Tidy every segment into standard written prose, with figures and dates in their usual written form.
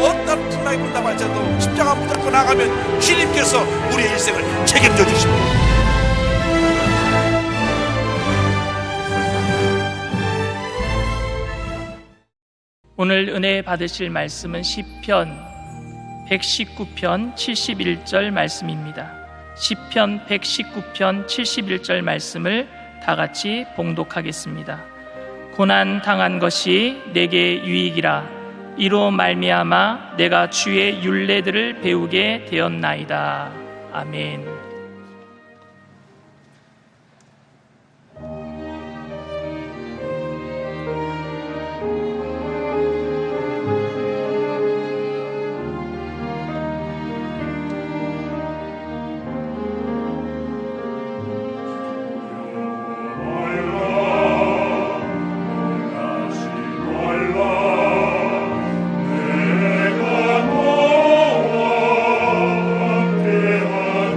어떤 풍랑이 분다고 할지라도 십자가 붙들고 나가면 주님께서 우리의 일생을 책임져 주십니다. 오늘 은혜 받으실 말씀은 시편 119편 71절 말씀입니다. 시편 119편 71절 말씀을 다 같이 봉독하겠습니다. 고난 당한 것이 내게 유익이라. 이로 말미암아 내가 주의 율례들을 배우게 되었나이다. 아멘. 내가 너와 함께하니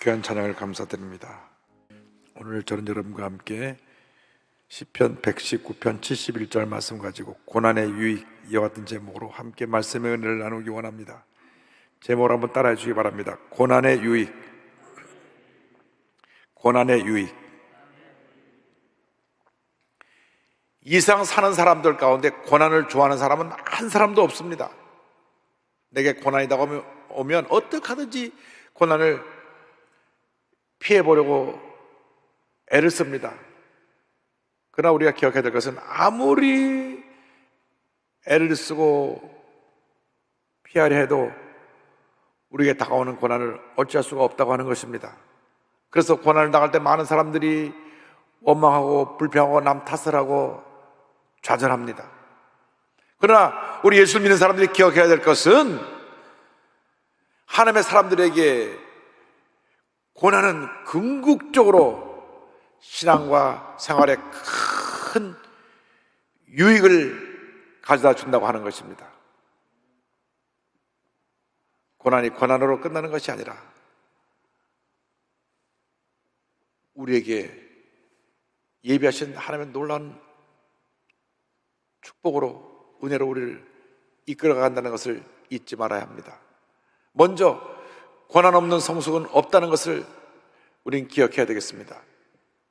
귀한 찬양을 감사드립니다. 오늘 저는 여러분과 함께 시편 119편 71절 말씀 가지고 고난의 유익, 이와 같은 제목으로 함께 말씀의 은혜를 나누기 원합니다. 제목을 한번 따라해 주시기 바랍니다. 고난의 유익. 고난의 유익. 이 세상 사는 사람들 가운데 고난을 좋아하는 사람은 한 사람도 없습니다. 내게 고난이 다가오면 어떻게 하든지 고난을 피해보려고 애를 씁니다. 그러나 우리가 기억해야 될 것은 아무리 애를 쓰고 피하려 해도 우리에게 다가오는 고난을 어찌할 수가 없다고 하는 것입니다. 그래서 고난을 당할 때 많은 사람들이 원망하고 불평하고 남 탓을 하고 좌절합니다. 그러나 우리 예수를 믿는 사람들이 기억해야 될 것은 하나님의 사람들에게 고난은 궁극적으로 신앙과 생활에 큰 유익을 가져다 준다고 하는 것입니다. 고난이 고난으로 끝나는 것이 아니라 우리에게 예비하신 하나님의 놀라운 축복으로, 은혜로 우리를 이끌어간다는 것을 잊지 말아야 합니다. 먼저 고난 없는 성숙은 없다는 것을 우리는 기억해야 되겠습니다.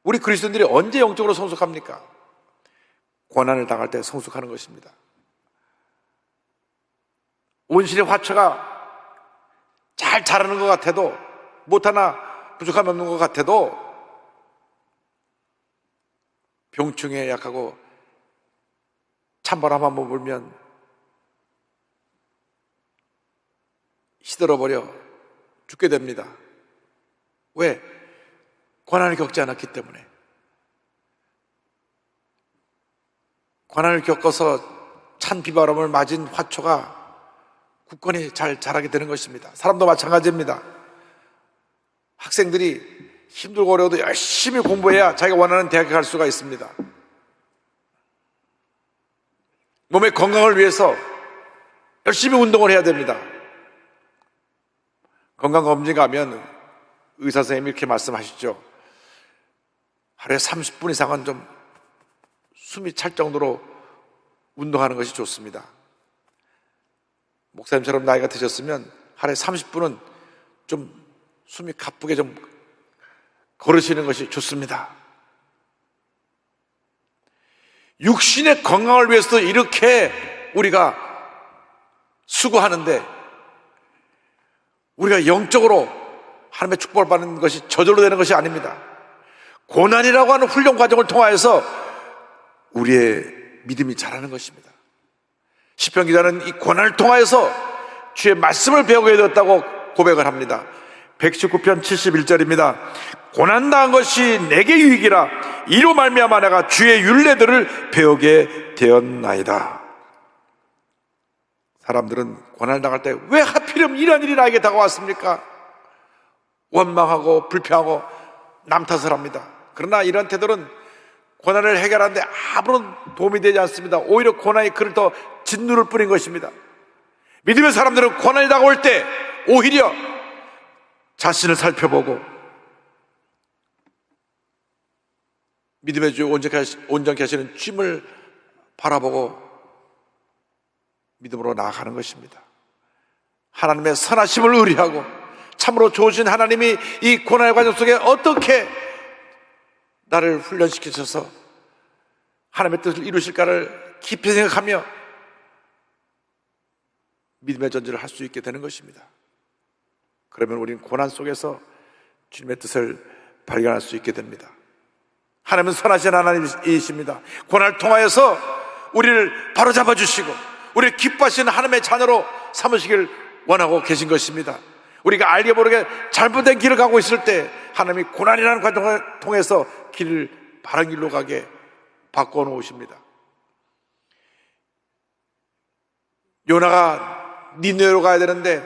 우리 그리스도인들이 언제 영적으로 성숙합니까? 고난을 당할 때 성숙하는 것입니다. 온실의 화초가 잘 자라는 것 같아도, 못하나 부족함이 없는 것 같아도 병충해에 약하고 찬바람 한번 불면 시들어버려 죽게 됩니다. 왜? 고난을 겪지 않았기 때문에. 고난을 겪어서 찬 비바람을 맞은 화초가 굳건히 잘 자라게 되는 것입니다. 사람도 마찬가지입니다. 학생들이 힘들고 어려워도 열심히 공부해야 자기가 원하는 대학에 갈 수가 있습니다. 몸의 건강을 위해서 열심히 운동을 해야 됩니다. 건강검진 가면 의사 선생님이 이렇게 말씀하시죠. 하루에 30분 이상은 좀 숨이 찰 정도로 운동하는 것이 좋습니다. 목사님처럼 나이가 드셨으면 하루에 30분은 좀 숨이 가쁘게 좀 걸으시는 것이 좋습니다. 육신의 건강을 위해서도 이렇게 우리가 수고하는데 우리가 영적으로 하나님의 축복을 받는 것이 저절로 되는 것이 아닙니다. 고난이라고 하는 훈련 과정을 통하여서 우리의 믿음이 자라는 것입니다. 시편 기자는 이 고난을 통하여서 주의 말씀을 배우게 되었다고 고백을 합니다. 119편 71절입니다. 고난당한 것이 내게 유익이라 이로 말미암아 내가 주의 율례들을 배우게 되었나이다. 사람들은 고난을 당할 때 왜 하필이면 이런 일이 나에게 다가왔습니까? 원망하고 불평하고 남 탓을 합니다. 그러나 이런 태도는 고난을 해결하는데 아무런 도움이 되지 않습니다. 오히려 고난이 그를 더 짓누를 뿐인 것입니다. 믿음의 사람들은 고난이 다가올 때 오히려 자신을 살펴보고 믿음의 주 온전케 하시는 주님을 바라보고 믿음으로 나아가는 것입니다. 하나님의 선하심을 의뢰하고 참으로 좋으신 하나님이 이 고난의 과정 속에 어떻게 나를 훈련시키셔서 하나님의 뜻을 이루실까를 깊이 생각하며 믿음의 전쟁을 할 수 있게 되는 것입니다. 그러면 우리는 고난 속에서 주님의 뜻을 발견할 수 있게 됩니다. 하나님은 선하신 하나님이십니다. 고난을 통하여서 우리를 바로잡아 주시고 우리를 기뻐하시는 하나님의 자녀로 삼으시길 원하고 계신 것입니다. 우리가 알게 모르게 잘못된 길을 가고 있을 때 하나님이 고난이라는 과정을 통해서 길을 바른 길로 가게 바꿔 놓으십니다. 요나가 니느웨로 가야 되는데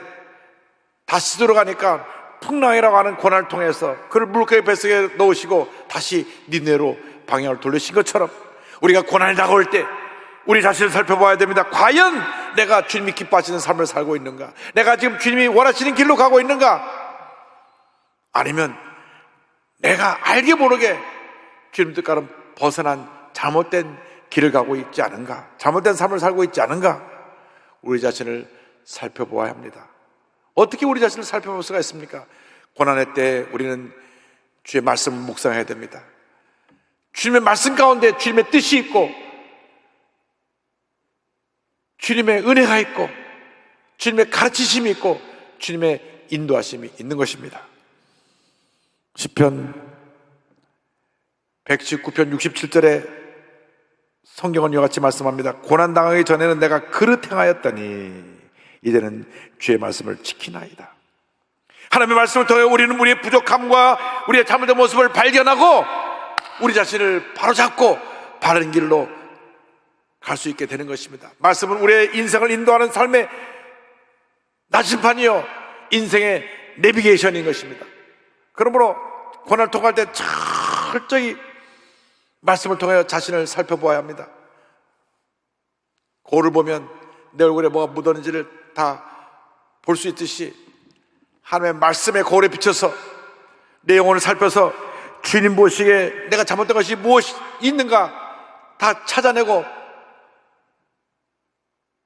다시 들어가니까 풍랑이라고 하는 고난을 통해서 그를 물고기 뱃속에 넣으시고 다시 니느웨로 방향을 돌리신 것처럼 우리가 고난이 다가올 때 우리 자신을 살펴봐야 됩니다. 과연 내가 주님이 기뻐하시는 삶을 살고 있는가? 내가 지금 주님이 원하시는 길로 가고 있는가? 아니면 내가 알게 모르게 주님 뜻과는 벗어난 잘못된 길을 가고 있지 않은가, 잘못된 삶을 살고 있지 않은가, 우리 자신을 살펴보아야 합니다. 어떻게 우리 자신을 살펴볼 수가 있습니까? 고난의 때 우리는 주의 말씀을 묵상해야 됩니다. 주님의 말씀 가운데 주님의 뜻이 있고, 주님의 은혜가 있고, 주님의 가르치심이 있고, 주님의 인도하심이 있는 것입니다. 시편 119편 67절에 성경은 이와 같이 말씀합니다. 고난당하기 전에는 내가 그릇 행하였더니 이제는 주의 말씀을 지키나이다. 하나님의 말씀을 통해 우리는 우리의 부족함과 우리의 잘못된 모습을 발견하고 우리 자신을 바로잡고 바른 길로 갈 수 있게 되는 것입니다. 말씀은 우리의 인생을 인도하는 삶의 나침판이요, 인생의 내비게이션인 것입니다. 그러므로 고난을 통할 때 철저히 말씀을 통하여 자신을 살펴보아야 합니다. 거울을 보면 내 얼굴에 뭐가 묻었는지를 다 볼 수 있듯이 하나님의 말씀의 거울에 비춰서 내 영혼을 살펴서 주님 보시기에 내가 잘못된 것이 무엇이 있는가 다 찾아내고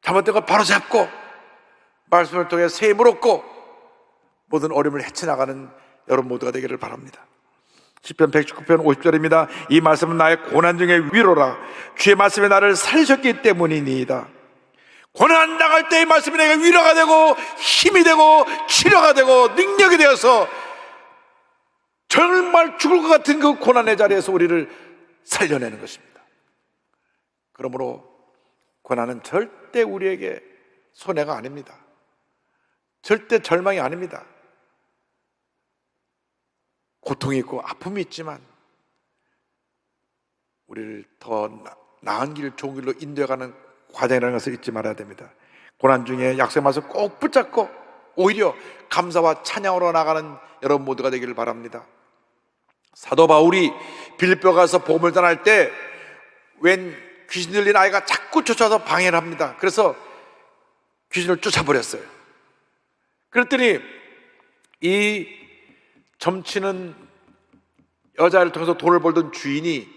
잘못된 걸 바로잡고 말씀을 통해 새 힘을 얻고 모든 어려움을 헤쳐나가는 여러분 모두가 되기를 바랍니다. 시편 119편 50절입니다. 이 말씀은 나의 고난 중에 위로라. 주의 말씀에 나를 살리셨기 때문이니이다. 고난 당할 때 이 말씀이 내가 위로가 되고 힘이 되고 치료가 되고 능력이 되어서 정말 죽을 것 같은 그 고난의 자리에서 우리를 살려내는 것입니다. 그러므로 고난은 절대 우리에게 손해가 아닙니다. 절대 절망이 아닙니다. 고통이 있고 아픔이 있지만 우리를 더 나은 길, 좋은 길로 인도해가는 과정이라는 것을 잊지 말아야 됩니다. 고난 중에 약속의 말씀 꼭 붙잡고 오히려 감사와 찬양으로 나가는 여러분 모두가 되기를 바랍니다. 사도 바울이 빌립보 가서 복음을 전할 때 웬 귀신 들린 아이가 자꾸 쫓아서 방해를 합니다. 그래서 귀신을 쫓아버렸어요. 그랬더니 이 점치는 여자를 통해서 돈을 벌던 주인이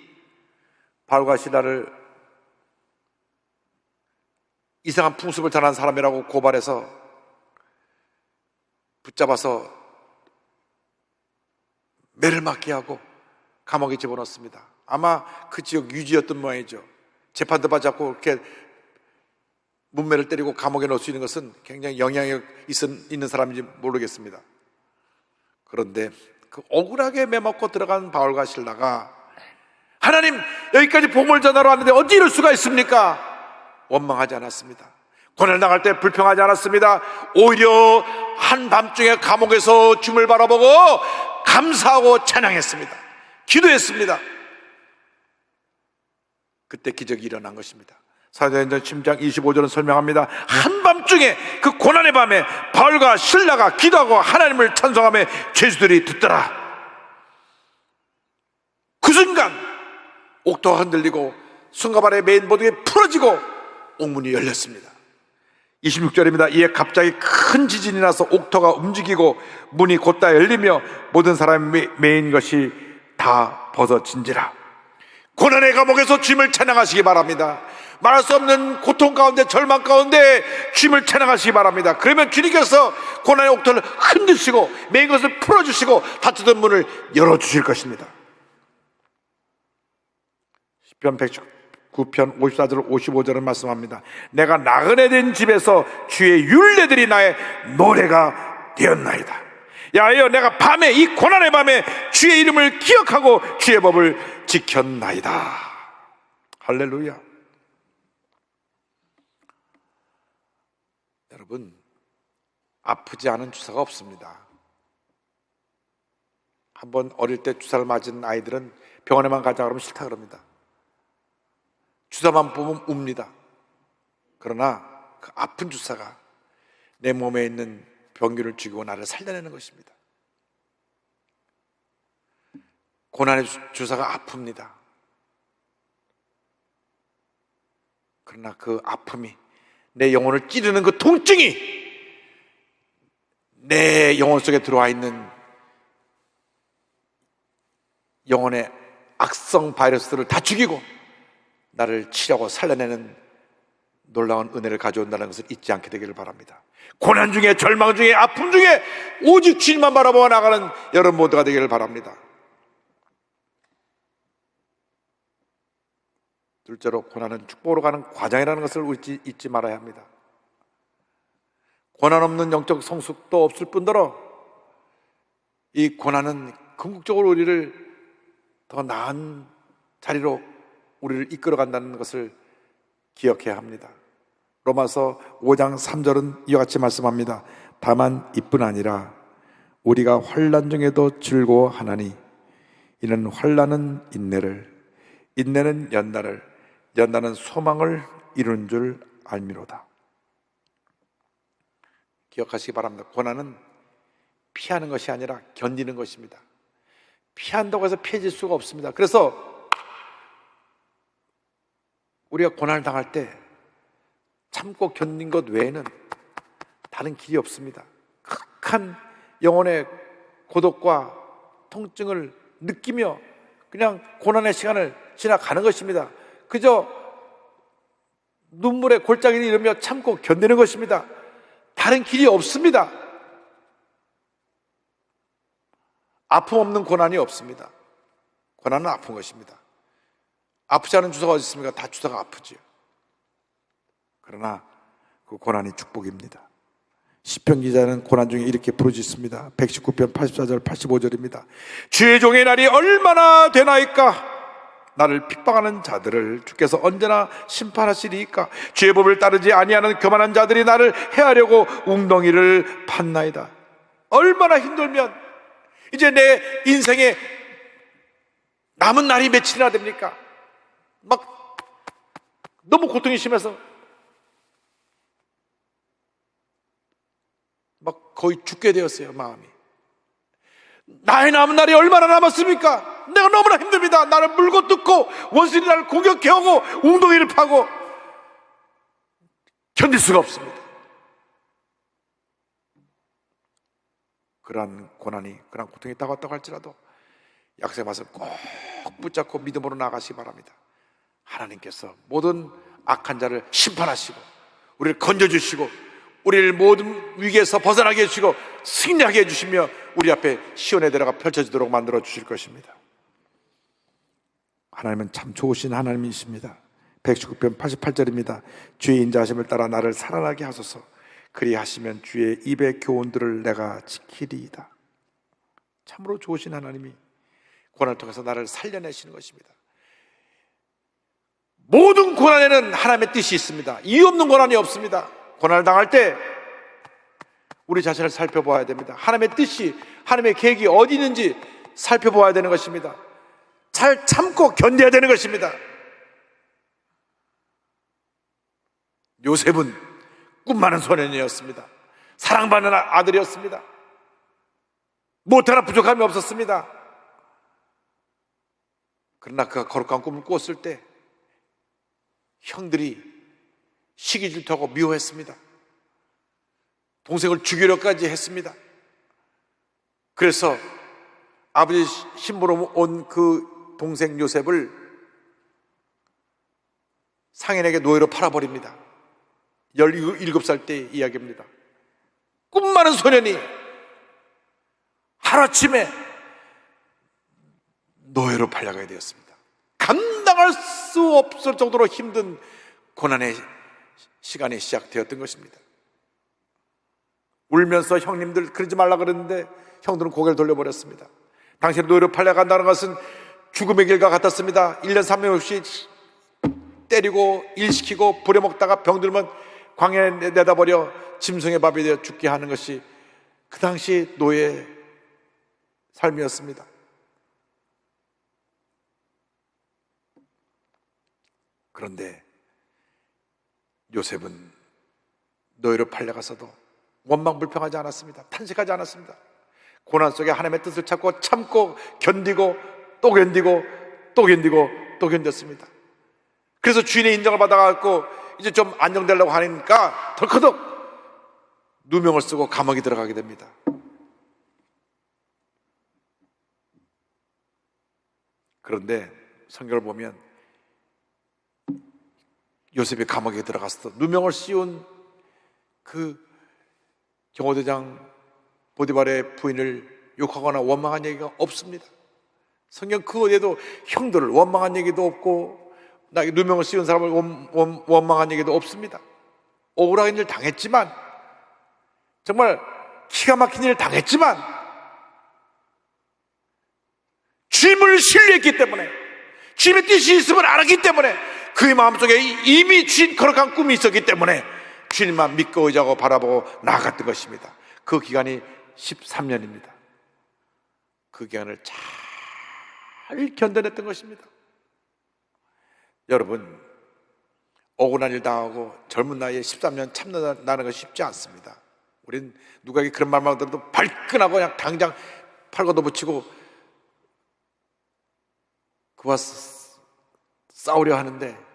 바울과 시라를 이상한 풍습을 전한 사람이라고 고발해서 붙잡아서 매를 맞게 하고 감옥에 집어넣습니다. 아마 그 지역 유지였던 모양이죠. 재판도 받지 않고 이렇게 문매를 때리고 감옥에 넣을 수 있는 것은 굉장히 영향력 있는 사람인지 모르겠습니다. 그런데 그 억울하게 매맞고 들어간 바울과 실라가 하나님, 여기까지 복음을 전하러 왔는데 어찌 이럴 수가 있습니까? 원망하지 않았습니다. 고난을 당할 때 불평하지 않았습니다. 오히려 한밤중에 감옥에서 주님을 바라보고 감사하고 찬양했습니다. 기도했습니다. 그때 기적이 일어난 것입니다. 사도행전 10장 25절은 설명합니다. 한밤중에 그 고난의 밤에 바울과 실라가 기도하고 하나님을 찬송하며 죄수들이 듣더라. 그 순간 옥토가 흔들리고 순간발에 메인 보드가 풀어지고 옥문이 열렸습니다. 26절입니다. 이에 갑자기 큰 지진이 나서 옥토가 움직이고 문이 곧다 열리며 모든 사람이 메인 것이 다 벗어진지라. 고난의 감옥에서 주님을 찬양하시기 바랍니다. 말할 수 없는 고통 가운데 절망 가운데 주님을 찬양하시기 바랍니다. 그러면 주님께서 고난의 옥토를 흔드시고 메인 것을 풀어주시고 닫히던 문을 열어주실 것입니다. 시편 119편 54절 55절은 말씀합니다. 내가 나그네 된 집에서 주의 율례들이 나의 노래가 되었나이다. 야여, 내가 밤에 이 고난의 밤에 주의 이름을 기억하고 주의 법을 지켰나이다. 할렐루야. 여러분, 아프지 않은 주사가 없습니다. 한번 어릴 때 주사를 맞은 아이들은 병원에만 가자 그러면 싫다 그럽니다. 주사만 보면 웁니다. 그러나 그 아픈 주사가 내 몸에 있는 병균을 죽이고 나를 살려내는 것입니다. 고난의 주사가 아픕니다. 그러나 그 아픔이, 내 영혼을 찌르는 그 통증이 내 영혼 속에 들어와 있는 영혼의 악성 바이러스를 다 죽이고 나를 치료하고 살려내는 놀라운 은혜를 가져온다는 것을 잊지 않게 되기를 바랍니다. 고난 중에, 절망 중에, 아픔 중에 오직 주님만 바라보아 나가는 여러분 모두가 되기를 바랍니다. 둘째로, 고난은 축복으로 가는 과정이라는 것을 잊지 말아야 합니다. 고난 없는 영적 성숙도 없을 뿐더러 이 고난은 궁극적으로 우리를 더 나은 자리로 우리를 이끌어 간다는 것을 기억해야 합니다. 로마서 5장 3절은 이와 같이 말씀합니다. 다만 이뿐 아니라 우리가 환난 중에도 즐거워하나니 이는 환난은 인내를, 인내는 연단을, 연단은 소망을 이루는 줄 알미로다. 기억하시기 바랍니다. 고난은 피하는 것이 아니라 견디는 것입니다. 피한다고 해서 피해질 수가 없습니다. 그래서 우리가 고난을 당할 때 참고 견딘 것 외에는 다른 길이 없습니다. 극한 영혼의 고독과 통증을 느끼며 그냥 고난의 시간을 지나가는 것입니다. 그저 눈물에 골짜기를 잃으며 참고 견디는 것입니다. 다른 길이 없습니다. 아픔 없는 고난이 없습니다. 고난은 아픈 것입니다. 아프지 않은 주사가 어디 있습니까? 다 주사가 아프지요. 그러나 그 고난이 축복입니다. 시편 기자는 고난 중에 이렇게 부르짖습니다. 119편 84절 85절입니다. 주의 종의 날이 얼마나 되나이까? 나를 핍박하는 자들을 주께서 언제나 심판하시리이까? 주의 법을 따르지 아니하는 교만한 자들이 나를 해하려고 웅덩이를 팠나이다. 얼마나 힘들면 이제 내 인생에 남은 날이 며칠이나 됩니까? 막 너무 고통이 심해서 막 거의 죽게 되었어요. 마음이. 나의 남은 날이 얼마나 남았습니까? 내가 너무나 힘듭니다. 나를 물고 뜯고 원수들이 나를 공격해오고 웅덩이를 파고 견딜 수가 없습니다. 그러한 고난이, 그러한 고통이 다가왔다고 할지라도 약속의 말씀 꼭 붙잡고 믿음으로 나가시기 바랍니다. 하나님께서 모든 악한 자를 심판하시고 우리를 건져주시고 우리를 모든 위기에서 벗어나게 해주시고 승리하게 해주시며 우리 앞에 시온의 대로가 펼쳐지도록 만들어 주실 것입니다. 하나님은 참 좋으신 하나님이십니다. 119편 88절입니다. 주의 인자하심을 따라 나를 살아나게 하소서. 그리하시면 주의 입의 교훈들을 내가 지키리이다. 참으로 좋으신 하나님이 고난을 통해서 나를 살려내시는 것입니다. 모든 고난에는 하나님의 뜻이 있습니다. 이유 없는 고난이 없습니다. 고난을 당할 때 우리 자신을 살펴보아야 됩니다. 하나님의 뜻이, 하나님의 계획이 어디 있는지 살펴보아야 되는 것입니다. 잘 참고 견뎌야 되는 것입니다. 요셉은 꿈 많은 소년이었습니다. 사랑받는 아들이었습니다. 무엇 하나 부족함이 없었습니다. 그러나 그가 거룩한 꿈을 꾸었을 때 형들이 시기 질투하고 미워했습니다. 동생을 죽이려까지 했습니다. 그래서 아버지 신부로 온 그 동생 요셉을 상인에게 노예로 팔아버립니다. 17살 때 이야기입니다. 꿈 많은 소년이 하루아침에 노예로 팔려가게 되었습니다. 감당할 수 없을 정도로 힘든 고난의 시간이 시작되었던 것입니다. 울면서 형님들 그러지 말라 그랬는데 형들은 고개를 돌려버렸습니다. 당신이 노예로 팔려간다는 것은 죽음의 길과 같았습니다. 1년 3년 없이 때리고 일시키고 부려먹다가 병들면 광야에 내다버려 짐승의 밥이 되어 죽게 하는 것이 그 당시 노예의 삶이었습니다. 그런데 요셉은 노예로 팔려가서도 원망불평하지 않았습니다. 탄식하지 않았습니다. 고난 속에 하나님의 뜻을 찾고 참고 견디고 또 견디고 또 견디고 또 견뎠습니다. 그래서 주인의 인정을 받아갖고 이제 좀 안정되려고 하니까 덜커덕 누명을 쓰고 감옥에 들어가게 됩니다. 그런데 성경을 보면 요셉이 감옥에 들어갔을 때 누명을 씌운 그 경호대장 보디발의 부인을 욕하거나 원망한 얘기가 없습니다. 성경 그 어디에도 형들을 원망한 얘기도 없고 나에게 누명을 씌운 사람을 원망한 얘기도 없습니다. 억울한 일을 당했지만, 정말 기가 막힌 일을 당했지만 주님을 신뢰했기 때문에, 주님의 뜻이 있음을 알았기 때문에, 그의 마음속에 이미 주신 거룩한 꿈이 있었기 때문에 주님만 믿고 의지하고 바라보고 나아갔던 것입니다. 그 기간이 13년입니다. 그 기간을 잘 견뎌냈던 것입니다. 여러분, 억울한 일 당하고 젊은 나이에 13년 참는다는 것이 쉽지 않습니다. 우린 누구에게 그런 말만 들어도 발끈하고 그냥 당장 팔 걷어붙이고 그와 싸우려 하는데,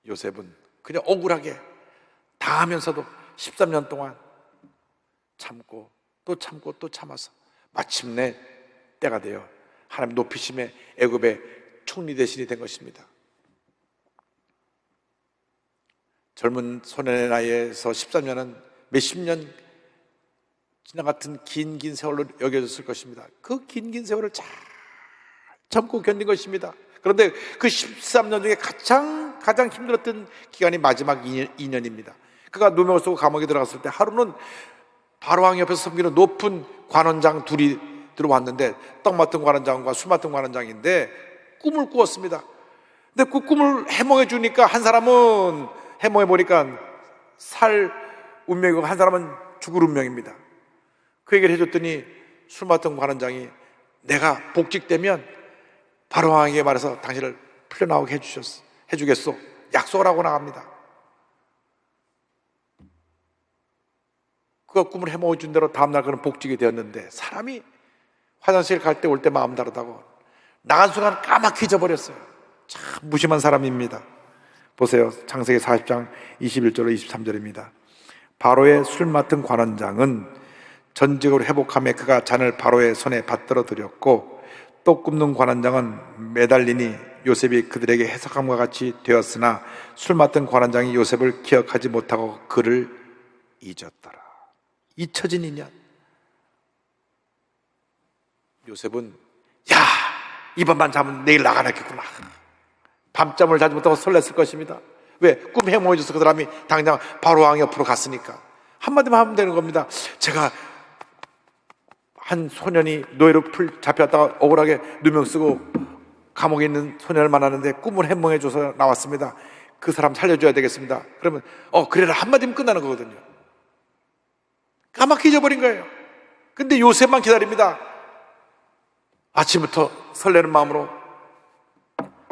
요셉은 그냥 억울하게 당하면서도 13년 동안 참고 또 참고 또 참아서 마침내 때가 되어 하나님 높이심에 애굽의 총리 대신이 된 것입니다. 젊은 소년의 나이에서 13년은 몇십 년 지나 같은 긴 세월로 여겨졌을 것입니다. 그 긴 세월을 잘 참고 견딘 것입니다. 그런데 그 13년 중에 가장 힘들었던 기간이 마지막 2년입니다. 그가 누명을 쓰고 감옥에 들어갔을 때, 하루는 바로왕 옆에서 섬기는 높은 관원장 둘이 들어왔는데, 떡 맡은 관원장과 술 맡은 관원장인데 꿈을 꾸었습니다. 근데 그 꿈을 해몽해 주니까 한 사람은 해몽해 보니까 살 운명이고 한 사람은 죽을 운명입니다. 그 얘기를 해줬더니 술 맡은 관원장이, 내가 복직되면 바로왕에게 말해서 당신을 풀려나오게 해주겠소. 약속을 하고 나갑니다. 그가 꿈을 해몽해 준 대로 다음날 그는 복직이 되었는데, 사람이 화장실 갈 때 올 때 마음 다르다고 나간 순간 까맣게 잊어버렸어요. 참 무심한 사람입니다. 보세요. 창세기 40장 21절로 23절입니다. 바로의 술 맡은 관원장은 전직으로 회복함에 그가 잔을 바로의 손에 받들어 드렸고, 떡 굽는 관원장은 매달리니 요셉이 그들에게 해석함과 같이 되었으나 술 맡은 관원장이 요셉을 기억하지 못하고 그를 잊었더라. 잊혀진 인연. 요셉은 이번만 자면 내일 나가겠구나. 밤잠을 자지 못하고 설렜을 것입니다. 왜? 꿈 해몽해줘서 그 사람이 당장 바로왕 옆으로 갔으니까. 한마디만 하면 되는 겁니다. 제가 한 소년이 노예로 잡혀왔다가 억울하게 누명 쓰고 감옥에 있는 소년을 만나는데 꿈을 해몽해줘서 나왔습니다. 그 사람 살려줘야 되겠습니다. 그러면 그래라 한마디면 끝나는 거거든요. 까맣게 잊어버린 거예요. 근데 요셉만 기다립니다. 아침부터 설레는 마음으로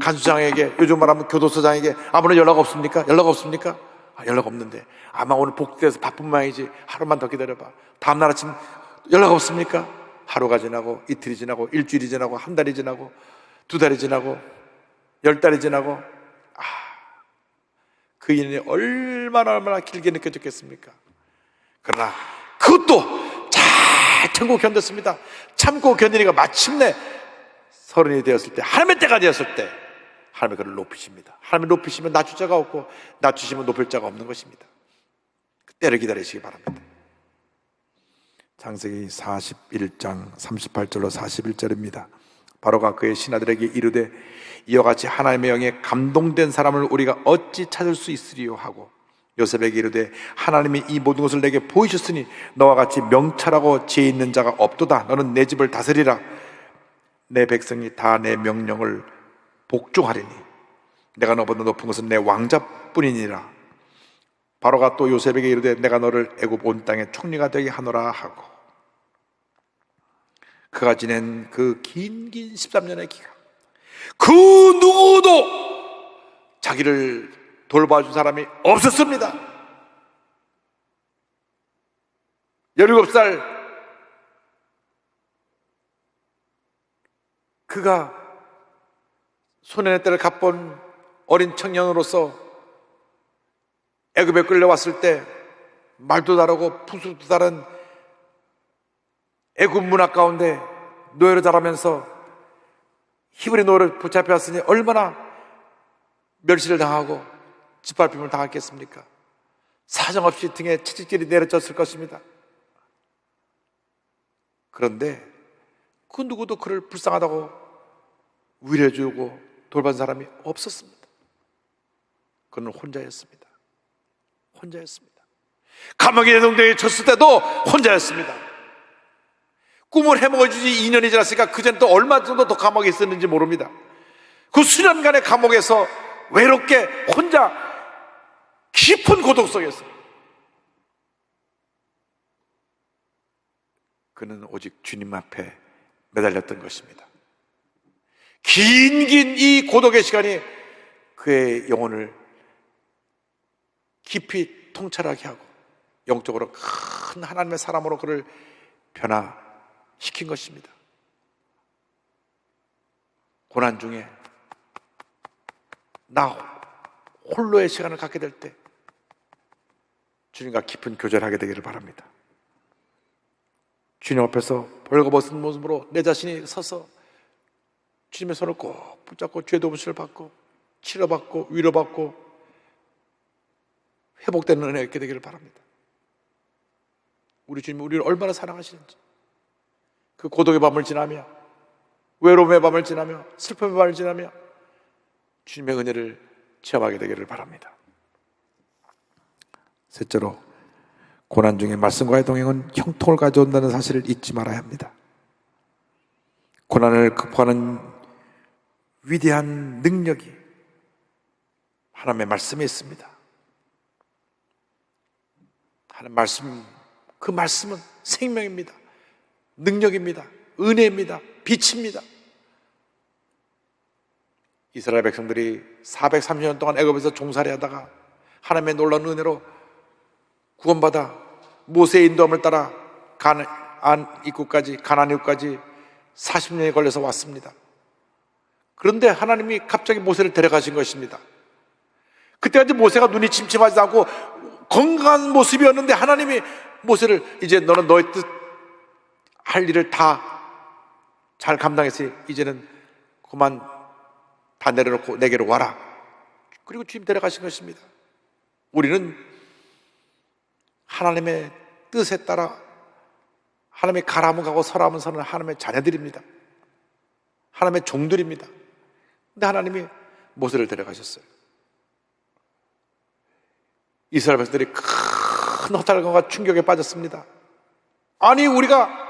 간수장에게, 요즘 말하면 교도소장에게 아무런 연락 없습니까? 연락 없습니까? 연락 없는데 아마 오늘 복직돼서 바쁜 모양이지. 하루만 더 기다려봐. 다음날 아침 연락 없습니까? 하루가 지나고 이틀이 지나고 일주일이 지나고 한 달이 지나고 두 달이 지나고 10달이 지나고, 그 인연이 얼마나 길게 느껴졌겠습니까? 그러나 그것도 잘 참고 견뎠습니다. 참고 견디니까 마침내 30이 되었을 때, 하나님의 때가 되었을 때 하나님이 그를 높이십니다. 하나님이 높이시면 낮출 자가 없고 낮추시면 높일 자가 없는 것입니다. 그 때를 기다리시기 바랍니다. 창세기 41장 38절로 41절입니다. 바로가 그의 신하들에게 이르되 이와 같이 하나님의 영에 감동된 사람을 우리가 어찌 찾을 수 있으리요 하고, 요셉에게 이르되 하나님이 이 모든 것을 내게 보이셨으니 너와 같이 명철하고 지혜 있는 자가 없도다. 너는 내 집을 다스리라. 내 백성이 다 내 명령을 복종하리니 내가 너보다 높은 것은 내 왕자뿐이니라. 바로가 또 요셉에게 이르되 내가 너를 애굽 온 땅의 총리가 되게 하노라 하고, 그가 지낸 그 긴 13년의 기간, 그 누구도 자기를 돌봐준 사람이 없었습니다. 17살 그가 소년의 때를 갓본 어린 청년으로서 애굽에 끌려왔을 때 말도 다르고 풍습도 다른 애굽 문화 가운데 노예로 자라면서 히브리 노를 붙잡혔으니 얼마나 멸시를 당하고 짓밟힘을 당했겠습니까? 사정없이 등에 채찍질이 내려졌을 것입니다. 그런데 그 누구도 그를 불쌍하다고 위로해주고 돌본 사람이 없었습니다. 그는 혼자였습니다. 혼자였습니다. 감옥에 내동댕이에 졌을 때도 혼자였습니다. 꿈을 해먹어주지 2년이 지났으니까 그전에 또 얼마 정도 더 감옥에 있었는지 모릅니다. 그 수년간의 감옥에서 외롭게 혼자 깊은 고독 속에서 그는 오직 주님 앞에 매달렸던 것입니다. 긴 이 고독의 시간이 그의 영혼을 깊이 통찰하게 하고 영적으로 큰 하나님의 사람으로 그를 변화시킨 것입니다. 고난 중에 나 홀로의 시간을 갖게 될 때 주님과 깊은 교제를 하게 되기를 바랍니다. 주님 앞에서 벌거벗은 모습으로 내 자신이 서서 주님의 손을 꼭 붙잡고 죄 도무시를 받고 치료받고 위로받고 회복되는 은혜가 있게 되기를 바랍니다. 우리 주님이 우리를 얼마나 사랑하시는지, 그 고독의 밤을 지나며 외로움의 밤을 지나며 슬픔의 밤을 지나며 주님의 은혜를 체험하게 되기를 바랍니다. 셋째로, 고난 중에 말씀과의 동행은 형통을 가져온다는 사실을 잊지 말아야 합니다. 고난을 극복하는 위대한 능력이 하나님의 말씀에 있습니다. 하나님의 말씀, 그 말씀은 생명입니다. 능력입니다. 은혜입니다. 빛입니다. 이스라엘 백성들이 430년 동안 애굽에서 종살이 하다가 하나님의 놀라운 은혜로 구원받아 모세의 인도함을 따라 가나안 입구까지 40년이 걸려서 왔습니다. 그런데 하나님이 갑자기 모세를 데려가신 것입니다. 그때까지 모세가 눈이 침침하지 않고 건강한 모습이었는데 하나님이 모세를 이제 너는 너의 뜻 할 일을 다 잘 감당해서 이제는 그만 다 내려놓고 내게로 와라. 그리고 주님 데려가신 것입니다. 우리는 하나님의 뜻에 따라 하나님의 가라면 가고 서라면 서는 하나님의 자녀들입니다. 하나님의 종들입니다. 근데 하나님이 모세를 데려가셨어요. 이스라엘 백성들이 큰 허탈감과 충격에 빠졌습니다. 아니, 우리가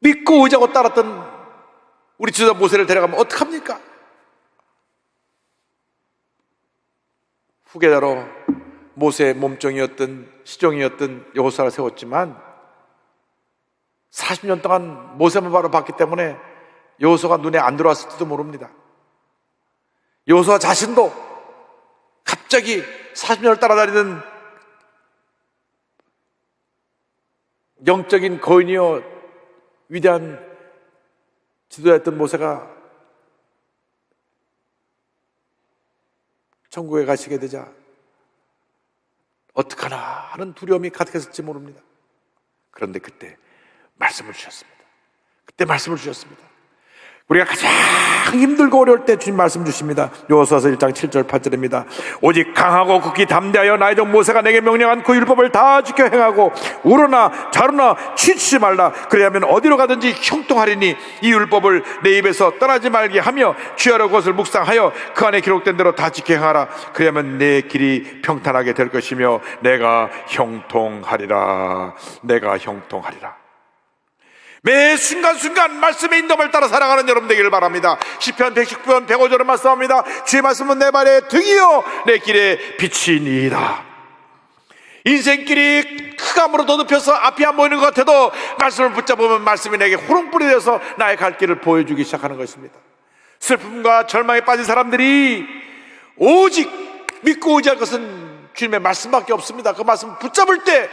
믿고 의지하고 따랐던 우리 지도자 모세를 데려가면 어떡합니까? 후계자로 모세의 몸종이었던 시종이었던 여호수아를 세웠지만 40년 동안 모세만 바로 봤기 때문에 여호수아가 눈에 안 들어왔을지도 모릅니다. 여호수아 자신도 갑자기 40년을 따라다니던 영적인 거인이요 위대한 지도자였던 모세가 천국에 가시게 되자 어떡하나 하는 두려움이 가득했을지 모릅니다. 그런데 그때 말씀을 주셨습니다. 우리가 가장 힘들고 어려울 때 주님 말씀 주십니다. 여호수아서 1장 7절 8절입니다. 오직 강하고 극히 담대하여 나의 종 모세가 내게 명령한 그 율법을 다 지켜 행하고 우러나 자르나 취치지 말라. 그래야면 어디로 가든지 형통하리니 이 율법을 내 입에서 떠나지 말게 하며 취하려 그것을 묵상하여 그 안에 기록된 대로 다 지켜 행하라. 그래야면 내 길이 평탄하게 될 것이며 내가 형통하리라. 매 순간순간 말씀의 인도함을 따라 살아가는 여러분 되기를 바랍니다. 시편 119편 105절을 말씀합니다. 주의 말씀은 내 발의 등이요 내 길의 빛이니이다. 인생길이 흑암으로 더듬혀서 앞이 안 보이는 것 같아도 말씀을 붙잡으면 말씀이 내게 호롱불이 되어서 나의 갈 길을 보여주기 시작하는 것입니다. 슬픔과 절망에 빠진 사람들이 오직 믿고 의지할 것은 주님의 말씀밖에 없습니다. 그 말씀을 붙잡을 때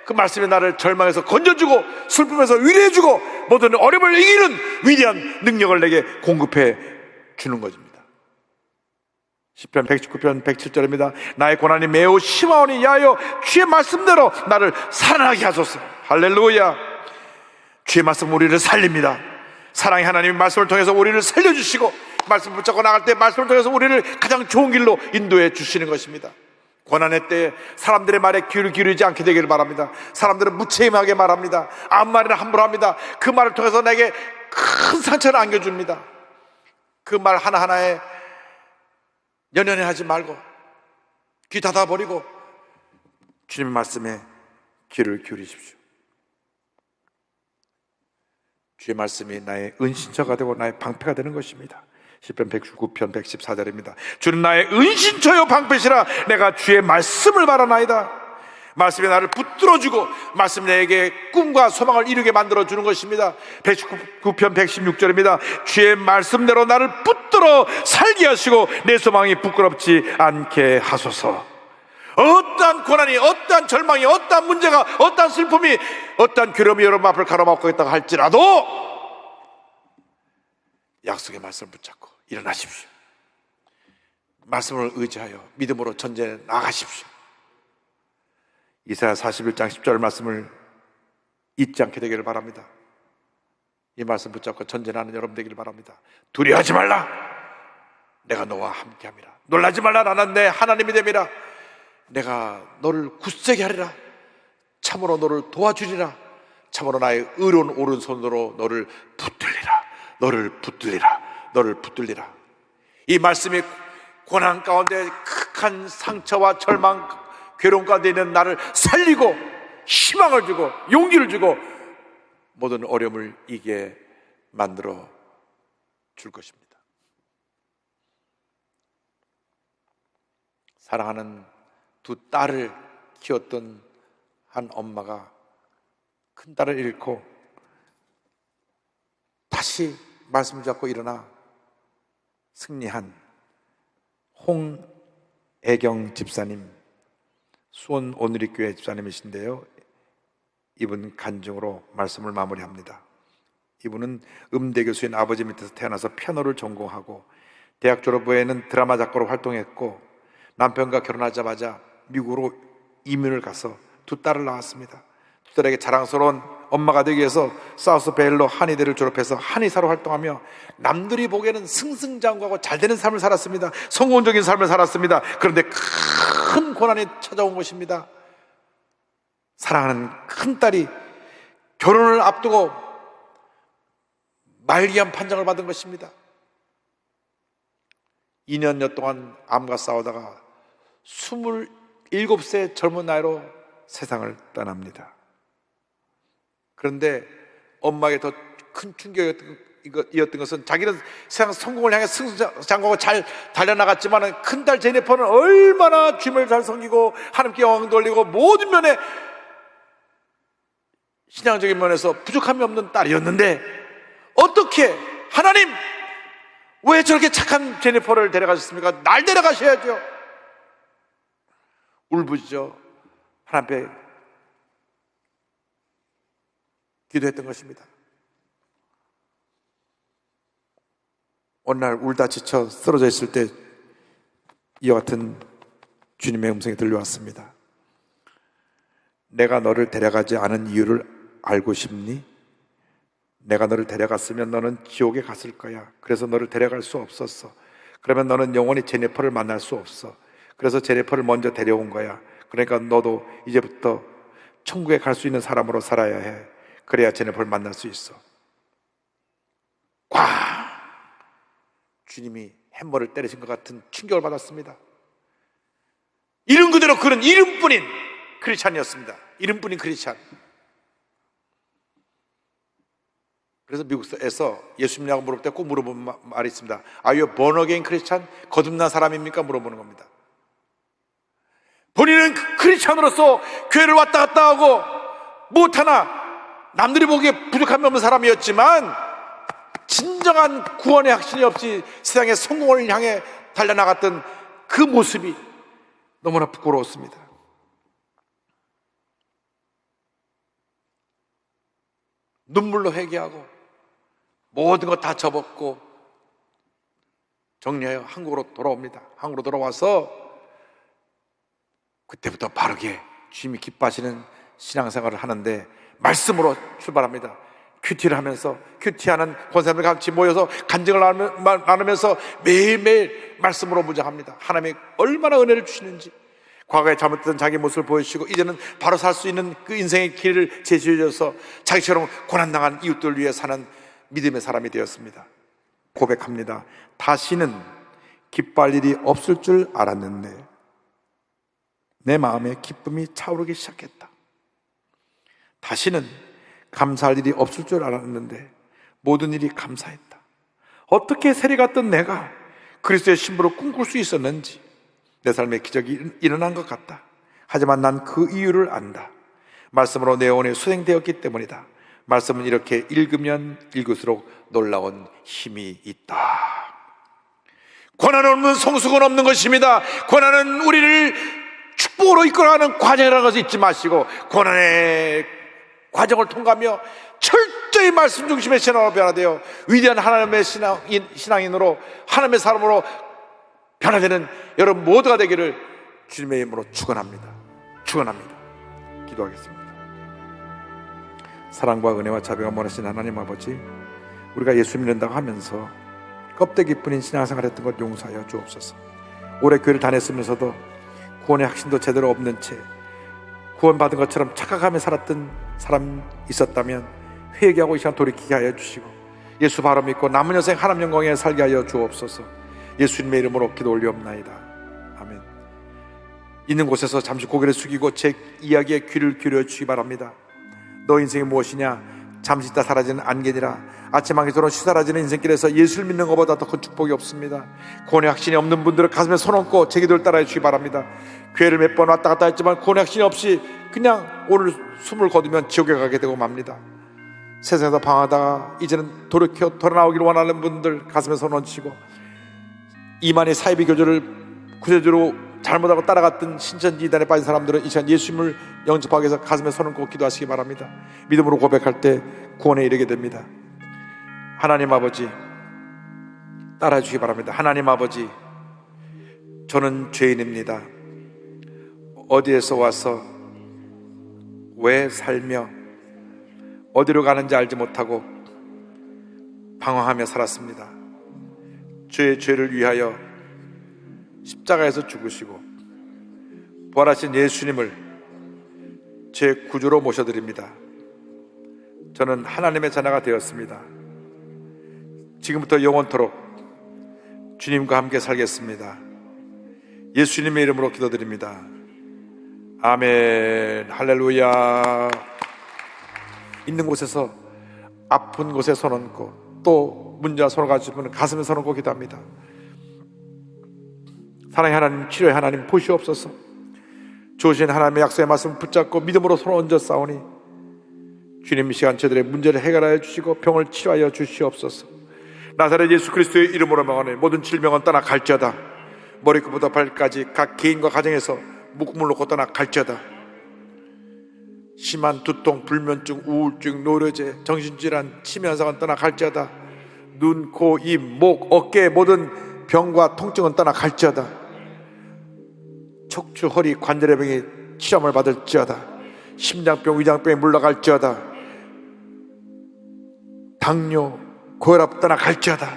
그 말씀이 나를 절망에서 건져주고 슬픔에서 위로해주고 모든 어려움을 이기는 위대한 능력을 내게 공급해 주는 것입니다. 시편 119편 107절입니다. 나의 고난이 매우 심하오니 야여 주의 말씀대로 나를 살아나게 하소서. 할렐루야. 주의 말씀 우리를 살립니다. 사랑의 하나님이 말씀을 통해서 우리를 살려주시고, 말씀을 붙잡고 나갈 때 말씀을 통해서 우리를 가장 좋은 길로 인도해 주시는 것입니다. 고난의 때에 사람들의 말에 귀를 기울이지 않게 되기를 바랍니다. 사람들은 무책임하게 말합니다. 아무 말이나 함부로 합니다. 그 말을 통해서 내게 큰 상처를 안겨줍니다. 그 말 하나하나에 연연해 하지 말고 귀 닫아버리고 주님의 말씀에 귀를 기울이십시오. 주의 말씀이 나의 은신처가 되고 나의 방패가 되는 것입니다. 시편 119편 114절입니다. 주는 나의 은신처요 방패시라. 내가 주의 말씀을 바라나이다. 말씀이 나를 붙들어주고 말씀이 내게 꿈과 소망을 이루게 만들어주는 것입니다. 119편 116절입니다. 주의 말씀대로 나를 붙들어 살게 하시고 내 소망이 부끄럽지 않게 하소서. 어떠한 고난이, 어떠한 절망이, 어떠한 문제가, 어떠한 슬픔이, 어떠한 괴로움이 여러분 앞을 가로막고 있다고 할지라도 약속의 말씀을 붙잡고 일어나십시오. 말씀을 의지하여 믿음으로 전쟁에 나가십시오. 이사야 41장 10절 말씀을 잊지 않게 되기를 바랍니다. 이 말씀 붙잡고 전쟁하는 여러분 되기를 바랍니다. 두려워하지 말라. 내가 너와 함께함이라. 놀라지 말라. 나는 내 하나님이 됨이라. 내가 너를 굳세게 하리라. 참으로 너를 도와주리라. 참으로 나의 의로운 오른손으로 너를 붙들리라. 너를 붙들리라. 너를 붙들리라. 이 말씀이 고난 가운데 극한 상처와 절망, 괴로움 가운데 있는 나를 살리고 희망을 주고 용기를 주고 모든 어려움을 이기게 만들어 줄 것입니다. 사랑하는 두 딸을 키웠던 한 엄마가 큰 딸을 잃고 다시 말씀을 잡고 일어나 승리한 홍애경 집사님, 수원 오누리교회 집사님이신데요, 이분 간증으로 말씀을 마무리합니다. 이분은 음대 교수인 아버지 밑에서 태어나서 피아노를 전공하고 대학 졸업 후에는 드라마 작가로 활동했고 남편과 결혼하자마자 미국으로 이민을 가서 두 딸을 낳았습니다. 두 딸에게 자랑스러운 엄마가 되기 위해서 사우스 베일로 한의대를 졸업해서 한의사로 활동하며 남들이 보기에는 승승장구하고 잘되는 삶을 살았습니다. 성공적인 삶을 살았습니다. 그런데 큰 고난이 찾아온 것입니다. 사랑하는 큰딸이 결혼을 앞두고 말기암 판정을 받은 것입니다. 2년여 동안 암과 싸우다가 27세 젊은 나이로 세상을 떠납니다. 그런데 엄마에게 더 큰 충격이었던 것은 자기는 세상 성공을 향해 승승장구하고 잘 달려나갔지만 큰딸 제니퍼는 얼마나 주님을 잘 섬기고 하나님께 영광 돌리고 모든 면에 신앙적인 면에서 부족함이 없는 딸이었는데 어떻게 하나님 왜 저렇게 착한 제니퍼를 데려가셨습니까? 날 데려가셔야죠. 울부짖어 하나님 앞에 기도했던 것입니다. 어느 날 울다 지쳐 쓰러져 있을 때 이와 같은 주님의 음성이 들려왔습니다. 내가 너를 데려가지 않은 이유를 알고 싶니? 내가 너를 데려갔으면 너는 지옥에 갔을 거야. 그래서 너를 데려갈 수 없었어. 그러면 너는 영원히 제니퍼를 만날 수 없어. 그래서 제니퍼를 먼저 데려온 거야. 그러니까 너도 이제부터 천국에 갈 수 있는 사람으로 살아야 해. 그래야 제니퍼를 만날 수 있어. 꽝! 주님이 햄머를 때리신 것 같은 충격을 받았습니다. 이름 그대로 그는 이름뿐인 크리스찬이었습니다. 이름뿐인 크리스찬. 그래서 미국에서 예수님이라고 물어볼 때 꼭 물어보는 말이 있습니다. Are you born again Christian? 거듭난 사람입니까? 물어보는 겁니다. 본인은 크리스찬으로서 교회를 왔다 갔다 하고 못하나 남들이 보기에 부족함이 없는 사람이었지만 진정한 구원의 확신이 없이 세상의 성공을 향해 달려나갔던 그 모습이 너무나 부끄러웠습니다. 눈물로 회개하고 모든 것 다 접었고 정리하여 한국으로 돌아옵니다. 한국으로 돌아와서 그때부터 바르게 주님이 기뻐하시는 신앙생활을 하는데 말씀으로 출발합니다. 큐티를 하면서 큐티하는 권사님들 같이 모여서 간증을 나누면서 매일매일 말씀으로 무장합니다. 하나님이 얼마나 은혜를 주시는지, 과거에 잘못했던 자기 모습을 보여주시고 이제는 바로 살 수 있는 그 인생의 길을 제시해 줘서 자기처럼 고난당한 이웃들을 위해 사는 믿음의 사람이 되었습니다. 고백합니다. 다시는 기뻐할 일이 없을 줄 알았는데 내 마음에 기쁨이 차오르기 시작했다. 다시는 감사할 일이 없을 줄 알았는데 모든 일이 감사했다. 어떻게 세리 같던 내가 그리스도의 신부로 꿈꿀 수 있었는지 내 삶에 기적이 일어난 것 같다. 하지만 난 그 이유를 안다. 말씀으로 내 영혼에 수행되었기 때문이다. 말씀은 이렇게 읽으면 읽을수록 놀라운 힘이 있다. 고난 없는 성숙은 없는 것입니다. 고난은 우리를 축복으로 이끌어가는 과정이라는 것을 잊지 마시고 고난의 과정을 통과하며 철저히 말씀 중심의 신앙으로 변화되어 위대한 하나님의 신앙인으로, 하나님의 사람으로 변화되는 여러분 모두가 되기를 주님의 이름으로 축원합니다. 기도하겠습니다. 사랑과 은혜와 자비가 많으신 하나님 아버지, 우리가 예수 믿는다고 하면서 껍데기뿐인 신앙생활 했던 것 용서하여 주옵소서. 오래 교회를 다녔으면서도 구원의 확신도 제대로 없는 채 구원받은 것처럼 착각하며 살았던 사람 있었다면 회개하고 이 시간 돌이키게 하여 주시고 예수 바로 믿고 남은 여생 하나님 영광에 살게 하여 주옵소서. 예수님의 이름으로 기도 올리옵나이다. 아멘. 있는 곳에서 잠시 고개를 숙이고 제 이야기에 귀를 기울여 주시기 바랍니다. 너 인생이 무엇이냐? 잠시 있다 사라지는 안개니라. 아침 안개처럼 쉬사라지는 인생길에서 예수를 믿는 것보다 더 큰 축복이 없습니다. 구원의 확신이 없는 분들은 가슴에 손 얹고 제 기도를 따라해 주시기 바랍니다. 교회를 몇 번 왔다 갔다 했지만 구원의 확신이 없이 그냥 오늘 숨을 거두면 지옥에 가게 되고 맙니다. 세상에서 방황하다가 이제는 돌이켜 돌아나오기를 원하는 분들 가슴에 손 얹으시고, 이만희 사이비 교조를 구세주로 잘못하고 따라갔던 신천지 이단에 빠진 사람들은 이 시간 예수님을 영접하기 위해서 가슴에 손을 얹고 기도하시기 바랍니다. 믿음으로 고백할 때 구원에 이르게 됩니다. 하나님 아버지, 따라해 주시기 바랍니다. 하나님 아버지, 저는 죄인입니다. 어디에서 와서 왜 살며 어디로 가는지 알지 못하고 방황하며 살았습니다. 저의 죄를 위하여 십자가에서 죽으시고 부활하신 예수님을 제 구주로 모셔드립니다. 저는 하나님의 자녀가 되었습니다. 지금부터 영원토록 주님과 함께 살겠습니다. 예수님의 이름으로 기도드립니다. 아멘. 할렐루야. 있는 곳에서 아픈 곳에 손 얹고 또 문제와 손을 가지고 있는 가슴에 손 얹고 기도합니다. 사랑의 하나님, 치료의 하나님 보시옵소서. 주신 하나님의 약속의 말씀 붙잡고 믿음으로 손을 얹어 싸우니 주님 이 시간 저들의 문제를 해결하여 주시고 병을 치료하여 주시옵소서. 나사렛 예수 그리스도의 이름으로 명하니 모든 질병은 떠나 갈지어다. 머리끝부터 발까지 각 개인과 가정에서 묶음을 놓고 떠나 갈지어다. 심한 두통, 불면증, 우울증, 노려제, 정신질환, 치매 현상은 떠나 갈지어다. 눈, 코, 입, 목, 어깨 모든 병과 통증은 떠나 갈지어다. 척추, 허리, 관절의 병이 치료함을 받을지어다. 심장병, 위장병이 물러갈지어다. 당뇨, 고혈압 떠나 갈지어다.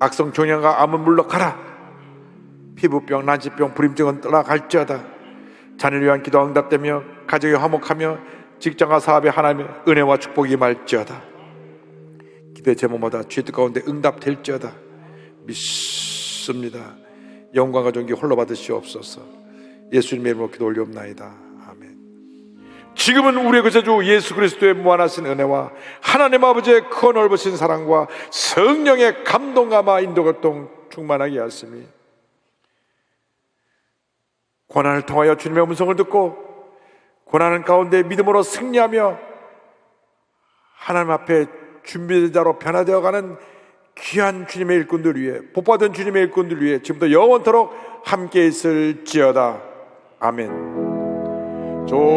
악성 종양과 암은 물러가라. 피부병, 난치병, 불임증은 떠나 갈지어다. 자녀를 위한 기도가 응답되며 가정이 화목하며 직장과 사업에 하나님의 은혜와 축복이 임할지어다. 기도의 제목마다 주의 뜻 가운데 응답될지어다. 믿습니다. 영광과 존귀 홀로 받으시옵소서. 예수님의 이름으로 기도 올리옵나이다. 아멘. 지금은 우리의 구세주 예수 그리스도의 무한하신 은혜와 하나님 아버지의 크 넓으신 사랑과 성령의 감동감화 인도교통 충만하게 하시니 고난을 통하여 주님의 음성을 듣고 고난의 가운데 믿음으로 승리하며 하나님 앞에 준비자로 변화되어가는 귀한 주님의 일꾼들 위해, 복받은 주님의 일꾼들 위해 지금부터 영원토록 함께 있을지어다. 아멘. 조시라